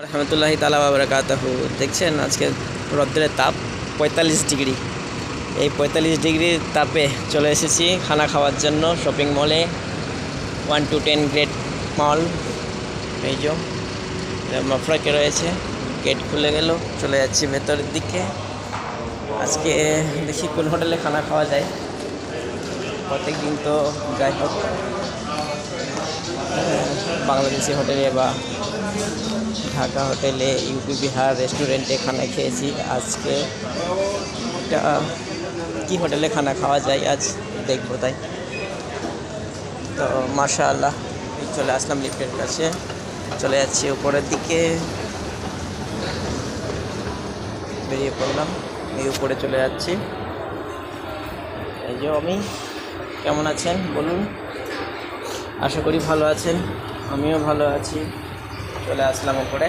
রহমতুল্লাহি তাআলা ওয়া বারাকাতুহু। দেখছেন আজকে রৌদ্রের তাপ ৪৫ ডিগ্রি। এই ৪৫ ডিগ্রির তাপে চলে এসেছি খানা খাওয়ার জন্য শপিং মলে, 1 to 10 গ্রেড মল। এই যে মফরাকে রয়েছে, গেট খুলে গেল, চলে যাচ্ছি ভেতরের দিকে। আজকে দেখি কোন হোটেলে খানা খাওয়া যায়। প্রত্যেক দিন তো যাই হোক বাংলাদেশি হোটেলে বা ঢাকা হোটেলে, ইউপি বিহার রেস্টুরেন্টে খানা খেয়েছি। আজকে একটা কী হোটেলে খানা খাওয়া যায় আজ দেখবো। তাই তো মাশাআল্লাহ চলে আসলাম লিফটের কাছে, চলে যাচ্ছি উপরের দিকে। বেরিয়ে পড়লাম, এই উপরে চলে যাচ্ছি। এই যে আমি, কেমন আছেন বলুন? আশা করি ভালো আছেন, আমিও ভালো আছি। চলে আসলাম উপরে,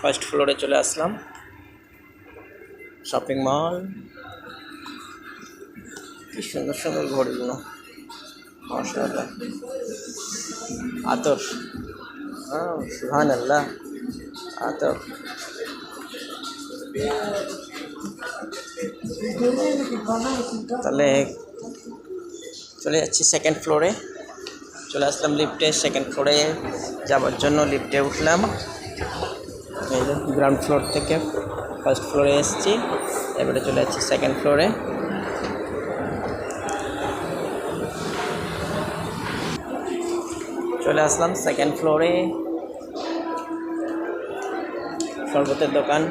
ফার্স্ট ফ্লোরে চলে আসলাম। শপিং মল, কি সুন্দর সুন্দর ঘড়িগুলো, মাশাআল্লাহ। আতর, সুবহানাল্লাহ, আতর। তাহলে চলে যাচ্ছি সেকেন্ড ফ্লোরে। চলে আসলাম লিফটে, সেকেন্ড ফ্লোরে যাওয়ার জন্য লিফটে উঠলাম। এই যে গ্রাউন্ড ফ্লোর থেকে ফার্স্ট ফ্লোরে এসেছি, এবারে চলে যাচ্ছি সেকেন্ড ফ্লোরে। চলে আসলাম সেকেন্ড ফ্লোরে, শরবতের দোকান,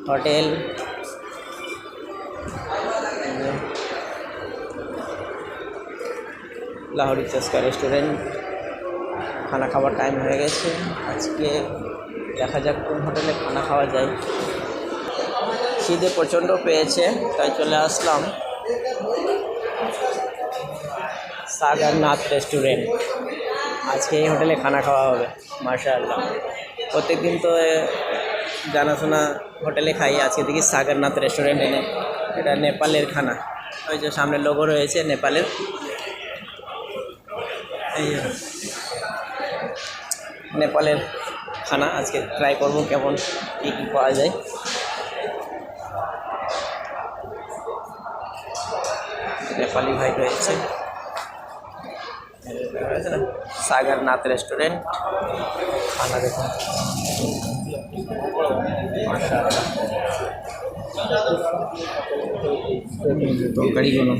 হোটেল, লাহোরি চস্কা রেস্টুরেন্ট। খানা খাওয়ার টাইম হয়ে গেছে। আজকে দেখা যাক কোন হোটেলে খানা খাওয়া যায়। খিদে প্রচণ্ড পেয়েছে, তাই চলে আসলাম সাগরনাথ রেস্টুরেন্ট। আজকে এই হোটেলে খানা খাওয়া হবে মাশাআল্লাহ। প্রত্যেকদিন তো জানাশোনা হোটেলে খাই, আজকে দেখি সাগরনাথ রেস্টুরেন্ট এনে। এটা নেপালের খানা, ওই যে সামনে লোগো রয়েছে নেপালের। এই নেপালের খানা আজকে ট্রাই করব, কেমন কী কী পাওয়া যায়। নেপালি ভাই রয়েছে না, সাগরনাথ রেস্টুরেন্ট। খানা দেখুন মাশাআল্লাহ, তরকারিগুলো,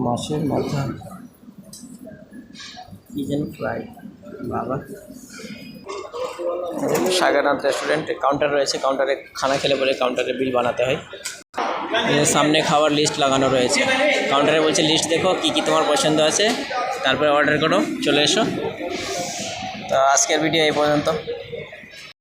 মাছের মাথা, কি যেন ফ্রাই। বাবা, সাগরনাথ রেস্টুরেন্টে কাউন্টার রয়েছে, কাউন্টারে খানা খেলে পরে কাউন্টারে বিল বানাতে হয়। সামনে খাওয়ার লিস্ট লাগানো রয়েছে, কাউন্টারে বলছে লিস্ট দেখো কী কী তোমার পছন্দ আছে, তারপরে অর্ডার করো, চলে এসো। তো আজকের ভিডিও এই পর্যন্ত।